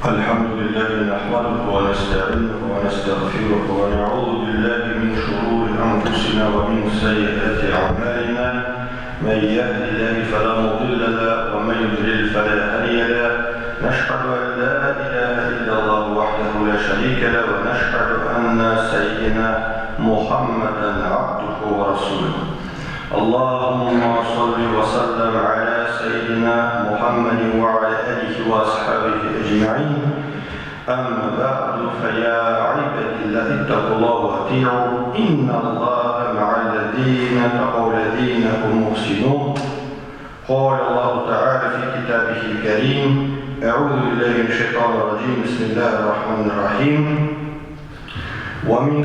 الحمد لله نحمده ونستعينه ونستغفره ونعوذ بالله من شرور أنفسنا ومن سيئات أعمالنا. من يهد الله فلا مضل له ومن يضلل فلا هادي له. نشهد أن لا إله إلا الله وحده لا شريك له ونشهد أن سيدنا محمدا عبده ورسوله. اللهم صل وسلم على سيدنا محمد وعلى آله وأصحابه أجمعين. أما بعد فيا عباد الله اتقوا الله وأطيعوا إن الله مع الذين اتقوا والذين هم محسنون. قال الله تعالى في كتابه الكريم: أعوذ بالله من الشيطان الرجيم. بسم الله الرحمن الرحيم. ومن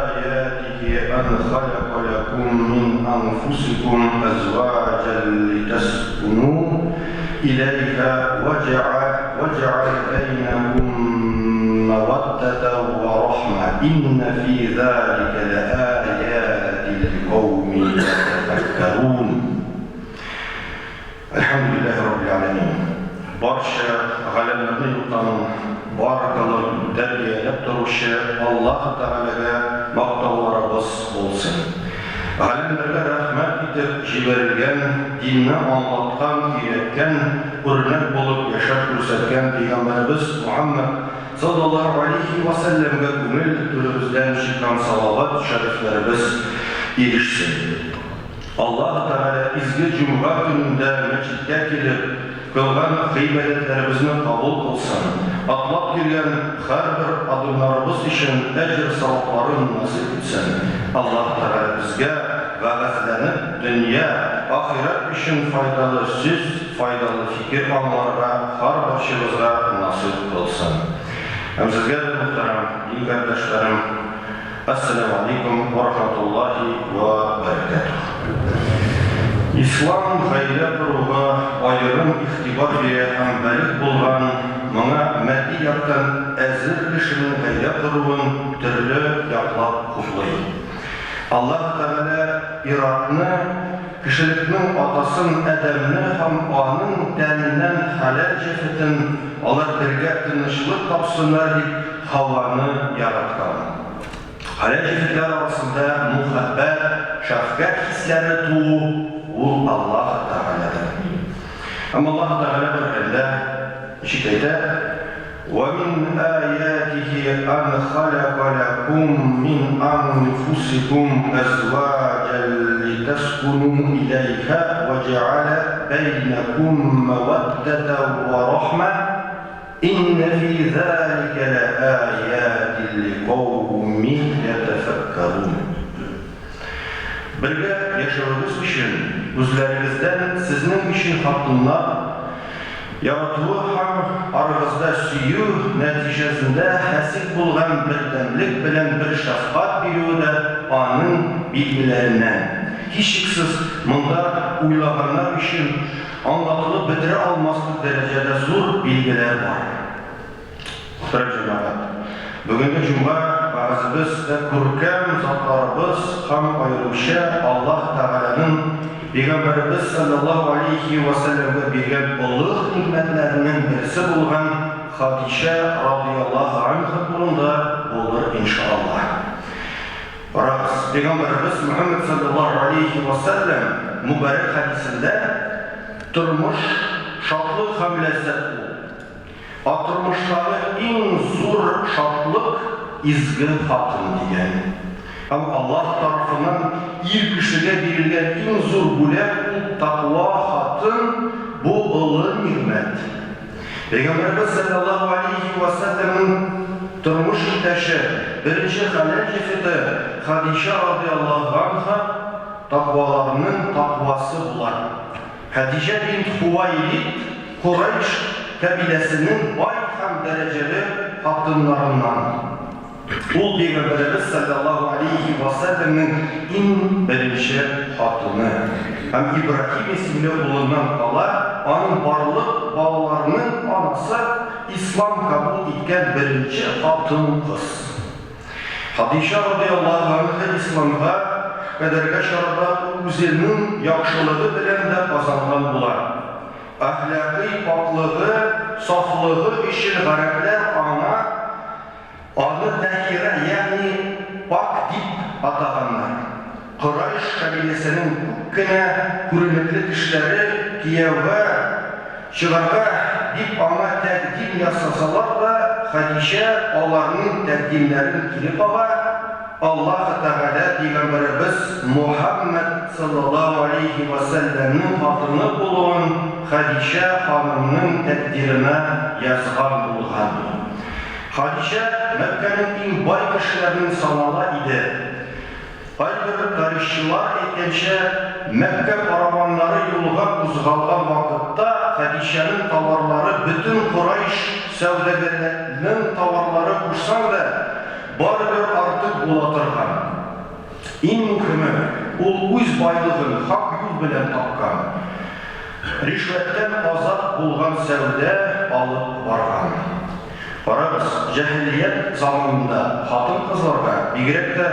آياته أن خلق لكم من أنفسكم أزواجا لتسكنوا إليها وجعل بينكم مودة ورحمة إن في ذلك لآيات لقوم يتفكرون. الحمد لله رب العالمين. Barcha g'alamlarni yuqtan barakalloh tarbiyalab turuvchi Alloh taolaga maqtovlarimiz bo'lsin. G'alamlarga rahmat etib jibarilgan, dinni anlatgan, o'rgatgan, o'rnak bo'lib yashab ko'rsatgan payg'ambarimiz Muhammad sallallohu alayhi va sallamga ko'ngil to'libizdan chiqqan salovat shariflarimiz erishsin. Alloh taolo izgi juma kunida masjidga kelib qilgan ibodatlarimizni qabul qilsin. Atlab kelgan har bir adımlarımız için ecr savablarini nasip etsin. Allah Teala bizge va'zlanib dünya, ahiret için faydalı söz, faydalı fikir anlarga har barchamizga nasip kılsın. Hem sizge de muhterem din kardeşlerim, Assalamu alaikum ve rahmetullahi ve berekatuhu. İslam gayda turuğa ayırım ihtibar ve hembelik bulgan, mına maddi yaktan əzir kişinin gayda turuğun türlü yaklap kutlayı. Allah Teala iradını, kişilikinin atasın edemini hem anın denilen halal cefetin alır birge tınışlık tapsınlar deyip havanı yaratkan. Halal cefetler arasında muhabbet, şefkat hisleri tuğu bu Allah Teala'dır. Ama Allah Teala bir şikayette وَمِنْ آيَاتِهِ أَنْ خَلَقَ لَكُمْ مِنْ أَنْفُسِكُمْ أَزْوَاجًا لِتَسْكُنُوا إِلَيْهَا وَجَعَلَ بَيْنَكُمْ مَوَدَّةً وَرَحْمَةً إِنَّ فِي ذَلِكَ لَآيَاتٍ لِقَوْمٍ يَتَفَكَّرُونَ. Birge yaşadığınız için, özlerinizden sizin için hakkında yaratığı hem aranızda süyü neticesinde hasip bulgan birdemlik bilen bir şefkat biliyor da anın bilgilerinden. Hiç şüphesiz bunda uylaganlar için anlatılıp bitire almaslık derecede zor bilgiler var. Muhterem cemaat, bugün de Cuma bazımız ve kurkem zatlarımız hem ayrılışa Allah Teala'nın Peygamberimiz sallallahu aleyhi ve sellem'e bergen ulug' nimetlerinin birisi bulgan Hadişe radıyallahu anha turunda olur inşallah. Biroq Peygamberimiz Muhammed sallallahu aleyhi ve sellem mübarek hadisinde turmuş şadlık hem lezzet bu. Turmuşları en zor şadlık izgi hatun diyen. Ama Allah tarafından ilk kişiye verilgen en zor bulak takva hatın bu ılı nimet. Peygamberimiz sallallahu aleyhi ve sellem'in turmuş taşı birinci halal cefeti Hadişe radıyallahu anha takvalarının takvası bular. Hadişe bint Huvaylid Kureyş kabilesinin bay hem dereceli hatınlarından. Bu Peygamberimiz sallallahu aleyhi ve sellem'in en birinci hatını. Hem İbrahim isimli oğlundan kalan, onun varlık bağlarının anası İslam kabul etken birinci hatın kız. Hadişe radıyallahu anh'a İslam'a kaderge şarada üzerinin yakşılığı bilen de kazanılan bular. Ahlaki paklığı saflığı için Araplar onu tahira yani pak dip atağanlar. Kurayş kabilesinin köküne kurunuklu kişileri Kiyev'e çıkarga dip ama təqdim yasasalar da Hadişe onların təqdimlerini kilip Allah-u Teala Peygamberimiz Muhammed sallallahu aleyhi ve sellem'in hatırını bulun Hadişe hanımının təqdirine yazgan bulgan. Hadişe Mekke'nin en bay kişilerinin sanala idi. Ayrıca tarihçiler etkençe Mekke karavanları yolga kuzgalgan vakitte Hadişe'nin tavarları bütün Kurayş sevdelerinin tavarları kuşsan da barber artık bulatırgan. En mühimi, ol öz baylığın hak yol bilen tapkan. Rişvetten azat bulgan sevde alıp vargan. Barabız, cahiliyet zamanında hatın kızlarga, bigirek de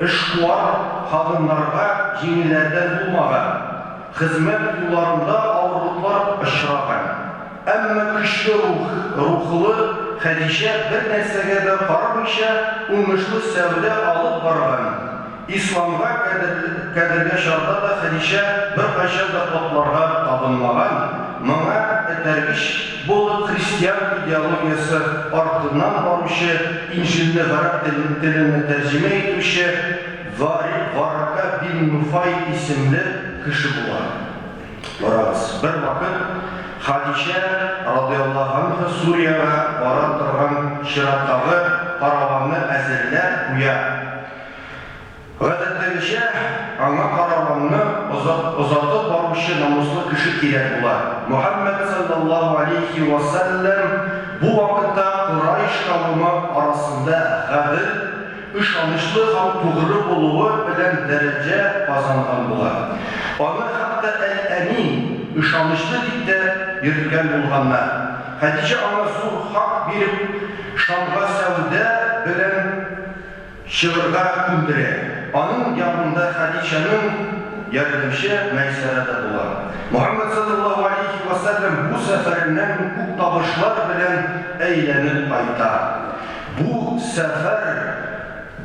işkuar kadınlarga cinilerden bulmagan, hizmet yollarında ağırlıklar ışıragan. Ama kişi ruhlu Hadişe bir nesnege de karmışa umışlı sevde alıp vargan. İslam'a kaderge şartta da Hadişe bir kaşa da toplarga tabınmagan. Mına etergiş bolu Hristiyan ideologiyası ardından varmışı İncil'de Arap diline tercüme etmişi Varaka bin Nufay isimli kişi bular. Bir vakit Hadişe radıyallahu anh Suriye'ye varan şirattağı karavanını ezirler uya. Gadetlerişe ana karavanını uzatıp varmışı namuslu kişi kirek bular. Muhammed sallallahu aleyhi ve sellem bu vakitte Kurayş kavmi arasında gadir, ışanışlı ham tuğru buluğu bilen derece kazangan bular. Onu hatta el-emin, ışanışlı dikte yürütken bulganlar. Hadice ana sur hak birip Şam'a sevde bilen şığırga kündüre. Onun yanında Hadice'nin yardımcı Meysere'de bular. Muhammed sallallahu aleyhi ve sellem bu seferinden hukuk tabışlar bilen eğlenip ayta. Bu sefer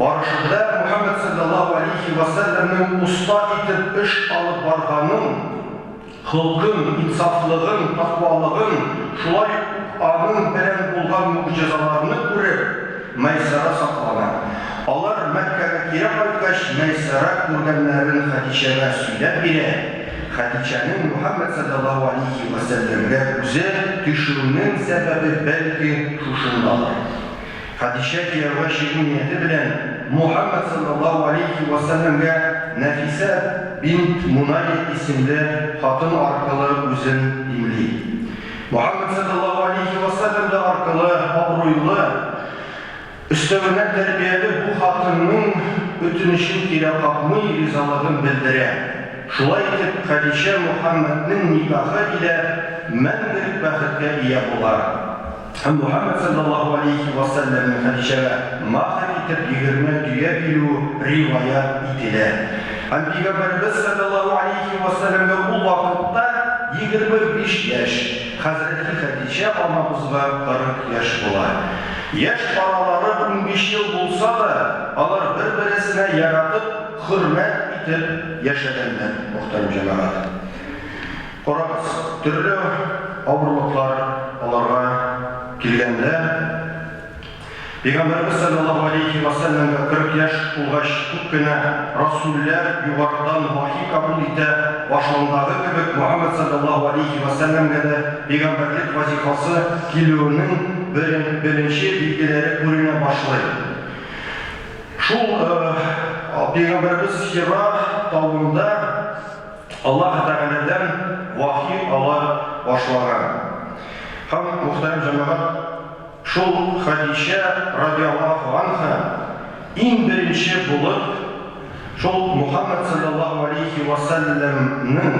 barışıda Muhammed sallallahu aleyhi ve sellem'in usta itip iş alıp barganın hılgın, insaflığın, takvalığın, şulay anın bilen bulgan mucizalarını görüp Meysere saklanan. Onlar Mekke'ye kire kaytkaş Meysere kurganların Hadişe'ye söylep bile Hadice'nin Muhammed sallallahu aleyhi ve sellem'e güzel düşürünün sebebi belki şuşundalar. Hadişe Kiyev'e şiriniyeti bilen Muhammed sallallahu aleyhi ve sellem'e Nefise bint Munayye isimli hatın arkalı üzün imli. Muhammed sallallahu aleyhi ve sellem de arkalı abruylu üstevine terbiyeli bu hatının ötünüşün ile kalkmayı rizalığın bildire. Şulay etip Hadişe Muhammed'in nikahı ile mendirik bəxtə iya bular. Muhammed sallallahu aleyhi ve sellem'in Hadişe'ye mahir etip 20 düye bilu rivaya itiler. Peygamberimiz sallallahu aleyhi ve sellem'e bu vakitte 25 yaş. Hazreti Hadişe anamızga 40 yaş bular. Yaş araları 15 yıl bulsa da onlar bir-birisine yaratıp hürmet etip yaşayanlar muhterem cemaat. Korağız türlü avruluklar onlara kilgende Peygamberimiz sallallahu aleyhi ve sellem'e 40 yaş ulgaş tutkine Rasuller yuvardan vahiy kabul ite başlandağı gibi Muhammed sallallahu aleyhi ve sellem'e de peygamberlik vazifası kilio'nun birinci bilgileri kurine başlayır. Şu Peygamberimiz Hira tağında Allah Teala'dan vahiy ala başlayan. Hem muhterem cemaat şu Hadişe radıyallahu anha en birinci bulup şu Muhammed sallallahu aleyhi ve sellem'nin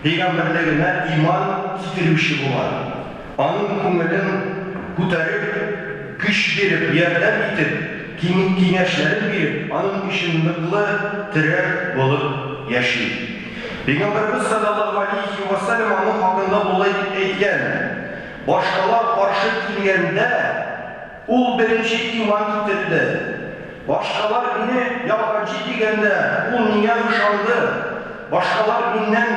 peygamberlerine iman getirmişi bular. Onun kumulun kutarıp, güç verip, yerden itip, kineşlerin verip, onun ışınlıklı tire bulup yaşayır. Peygamberimiz sallallahu aleyhi ve sellem onun hakkında dolayı etken Başkalar karşı kelgende ул birinci iman getirdi. Başkalar beni yalancı degende ул миңа ышанды. Başkalar minнән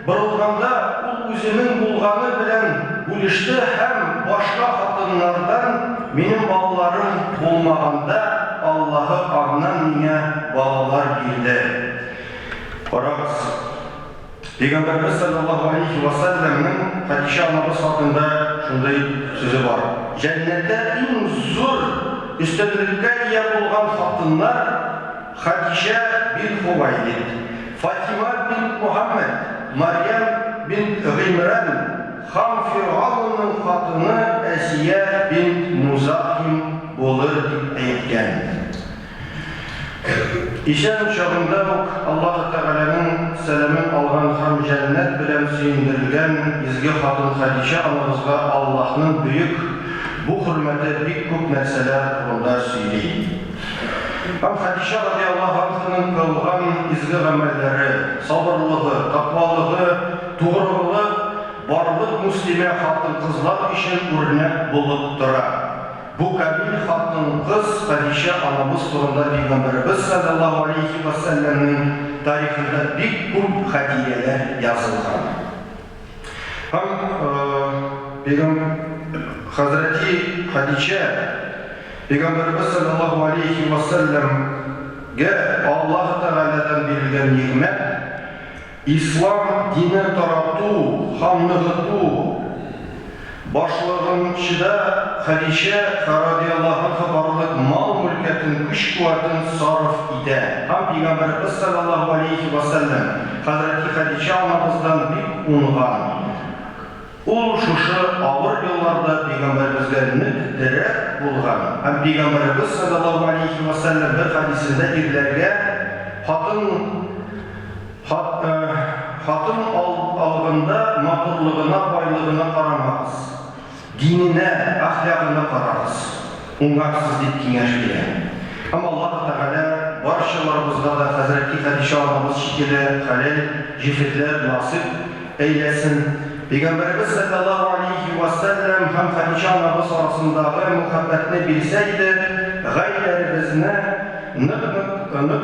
bırılganda ул үзенең булганы белән бүлеште һәм башка хатыннардан минем балаларым булмаганда Аллаһы аңнан миңа балалар бирде. Карагыз. Peygamberimiz sallallahu aleyhi ve sellem'nin Hatice anamız hakkında şunday sözü var. Cennette en zor üstünlükte ие bulgan hatınlar Hatice bin Huvaylid, Fatima bin Muhammed, Meryem bin Gimran, Ham Firavun'un hatını Esiye bin Muzahim olur deyip aytgan. İşen çağında Allah Teala'nın selamın algan ham cennet bilen süyündürülgen izgi hatun Hatice anamızga Allah'ın büyük bu hürmete bir көп нәрселер турында сөйлейді. Ham Hatice radiyallahu anh'ın kılgan izgi amelleri, sabırlığı, takvalığı, tuğrılığı bарлык muslime hatun kızlar için örnek bulup durar. Bu kamil hatun kız Hatice anamız turunda Peygamberimiz sallallahu aleyhi ve sellem'in tarihinde bir көп hadiyeler yazılgan. Ham Hazreti Hatice Peygamberimiz sallallahu aleyhi ve sellem'ge Allah Teala'dan verilgen nimet İslam dini tarattu, hamnıgıtu başlığınçıda Hatice radiyallahu anh'a barlık mal mülketin, güç kuvvetin sarf ide. Ham Peygamberimiz sallallahu aleyhi ve sellem Hazreti Hatice anamızdan bir ungan. Ул шушы авыр yıllarda Peygamberimizge nükdere bulgan. Hem Peygamberimiz sallallahu aleyhi ve sellem bir hadisinde irlerge hatın algında matırlığına, baylığına karamaz. Dinine, ahlakına kararız. Ungarsız deyip kengeş bilen. Ama Allah Teala barşalarımızda da Hazreti Hatice anamız şekilde halal cifetler nasip eylesin. Peygamberimiz sallallahu aleyhi ve sellem hem Hatice anamız arasındaki muhabbetini bilseydi, gayrerimizne nık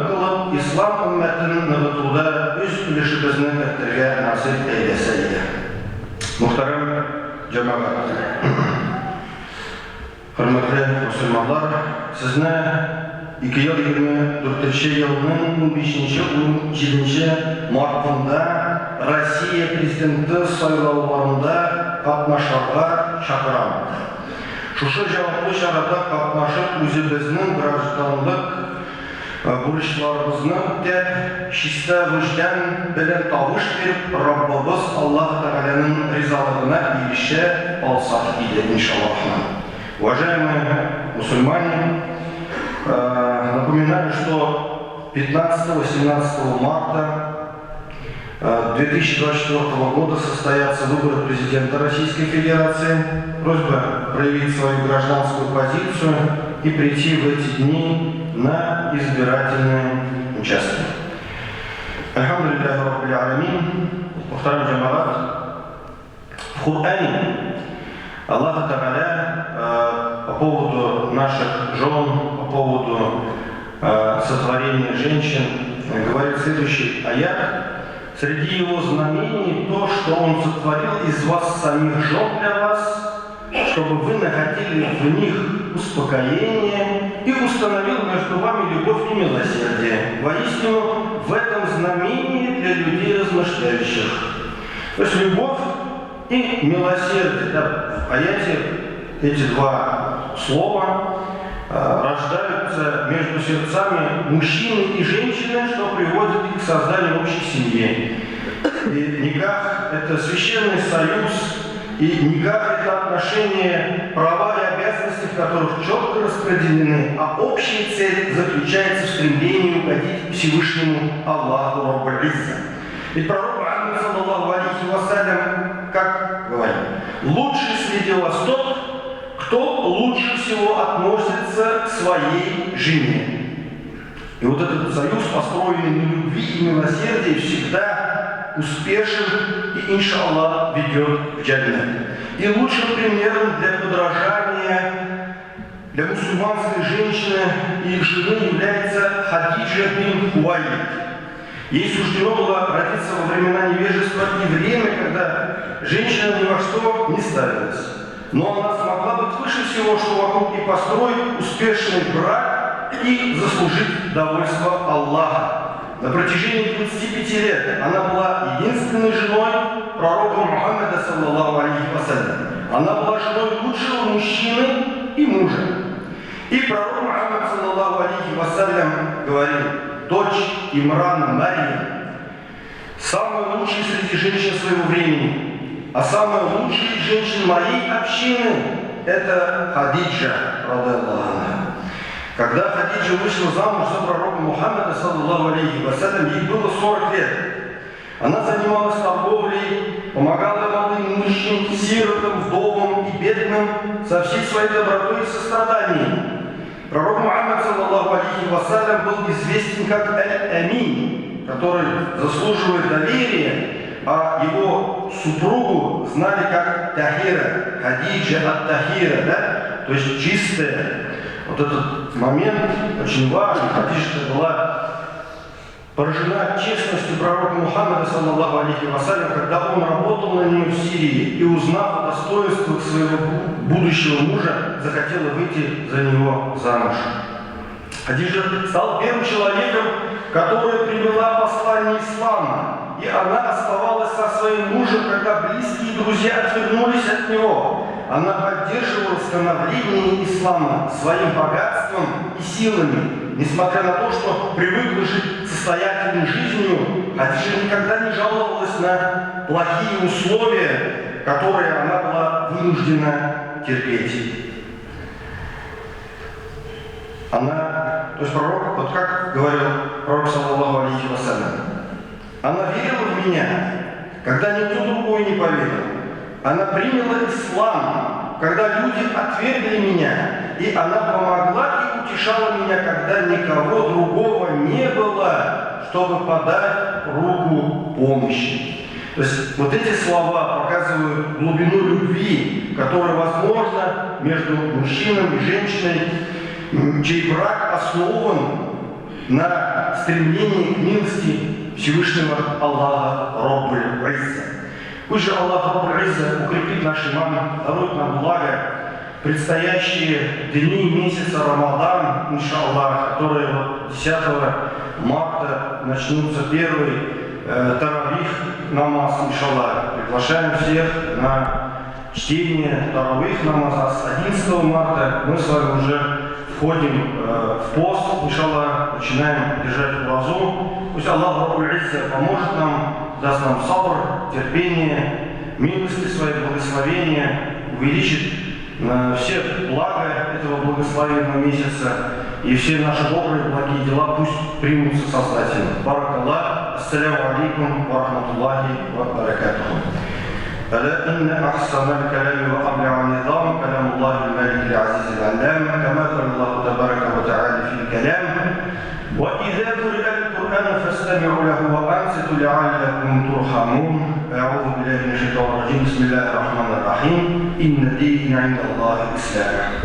kılıp İslam ümmetinin nıgıtuda üst ülüşümüzünü ettirge nasip eyleseydi. Muhterem cemaat, hürmetli Müslümanlar, sizne 2024 yılının 15-17 martında Россия президенті сайлауларында катнашырга чакырам. Шушы жауаплы чарада катнашып, өзебезнең гражданлык бурычларыбызны үтәп, чиста вөҗдан белән тавыш биреп, Раббыбыз Аллаһ Тәгаләнең ризалыгына ирешә алсак иде иншаллах. Уважаемые мусульмане, напоминаю, что 15-18 марта 2024 года состоятся выборы президента Российской Федерации. Просьба проявить свою гражданскую позицию и прийти в эти дни на избирательные участки. Альхамдулиллахи раббил алямин. Мухтарам джамаат. В Коране Аллах Та'аля по поводу наших жен, по поводу сотворения женщин говорит следующий аят. Среди его знамений то, что он сотворил из вас самих жен для вас, чтобы вы находили в них успокоение и установил между вами любовь и милосердие. Воистину, в этом знамении для людей размышляющих. То есть любовь и милосердие. Да, в аяте эти два слова рождаются между сердцами мужчины и женщины, что приводит к созданию общей семьи. И никах – это священный союз, и никах – это отношения, права и обязанности, в которых четко распределены, а общая цель заключается в стремлении угодить Всевышнему Аллаху Раббуль Изза. Ведь пророк Мухаммад саллаллаху алейхи ва саллям как говорит: лучший среди вас тот, кто лучше всего относится к своей жене. И вот этот союз, построенный на любви и милосердии, всегда успешен и, иншаллах, ведет в джаннат. И лучшим примером для подражания для мусульманской женщины и их жены является Хадиджа бин Хуайлид. Ей суждено было родиться во времена невежества и время, когда женщина ни во что не ставилась. Но она смогла быть выше всего, что вокруг, и построить успешный брак и заслужить довольство Аллаха. На протяжении 25 лет она была единственной женой пророка Мухаммада, саллаллаху алейхи вассалям. Она была женой лучшего мужчины и мужа. И пророк Мухаммад, саллаллаху алейхи вассалям, говорил: дочь Имрана Марьям, самая лучшая среди женщин своего времени, а самая лучшая из женщин моей общины – это Хадиджа, радаллаху анха. Когда Хадиджа вышла замуж за пророка Мухаммада, саллаллаху алейхи вассалям, ей было 40 лет. Она занималась торговлей, помогала молодым мужчинам, сиротам, вдовам и бедным со всей своей добротой и состраданием. Пророк Мухаммад, саллаллаху алейхи вассалям, был известен как Аль-Амин, который заслуживает доверия, а его супругу знали как Тахира, Хадиджа ат-Тахира, да? То есть чистая. Вот этот момент очень важный. Хадиджа была поражена честностью пророка Мухаммада, саллаллаху алейхи вассалям, когда он работал на нее в Сирии и, узнав о достоинствах своего будущего мужа, захотела выйти за него замуж. Хадиджа стал первым человеком, который привела послание ислама, и она оставалась со своим мужем, когда близкие друзья отвернулись от него. Она поддерживала становление ислама своим богатством и силами. Несмотря на то, что привыкла жить состоятельной жизнью, Хадиджа никогда не жаловалась на плохие условия, которые она была вынуждена терпеть. То есть пророк, вот как говорил пророк, саллаллаху алейхи вассалям, она верила в меня, когда никто другой не поверил. Она приняла ислам, когда люди отвергли меня, и она помогла и утешала меня, когда никого другого не было, чтобы подать руку помощи. То есть вот эти слова показывают глубину любви, которая возможна между мужчиной и женщиной, чей брак основан на стремлении к милости Всевышнего Аллаха Раббуль Изза. Пусть же Аллах Раббуль Изза укрепит наши мамы, дарует нам благо предстоящие дни месяца Рамадан, иншаллах, которые 10 марта начнутся первый таравих намаз, иншаллах. Приглашаем всех на чтение таравих намаза с 11 марта. Мы с вами уже входим в пост, иншаллах, начинаем держать уразу. Пусть Аллах Раббуль Изза поможет нам, даст нам сабр, терпение, милости свои, благословения, увеличит все блага этого благословенного месяца, и все наши добрые, благие дела пусть примутся Создателем. Баракаллах, ассаляму алейкум ва рахматуллахи ва баракатуху. ألا إن أحسن الكلام وأبلع النظام كلام الله الملك العزيز العلام، كما قال الله تبارك وتعالى في الكلام: وإذا قرئ القرآن فاستمعوا له وأنصتوا لعلكم ترحمون. أعوذ بالله من الشيطان الرجيم. بسم الله الرحمن الرحيم. إن الدين عند الله الإسلام.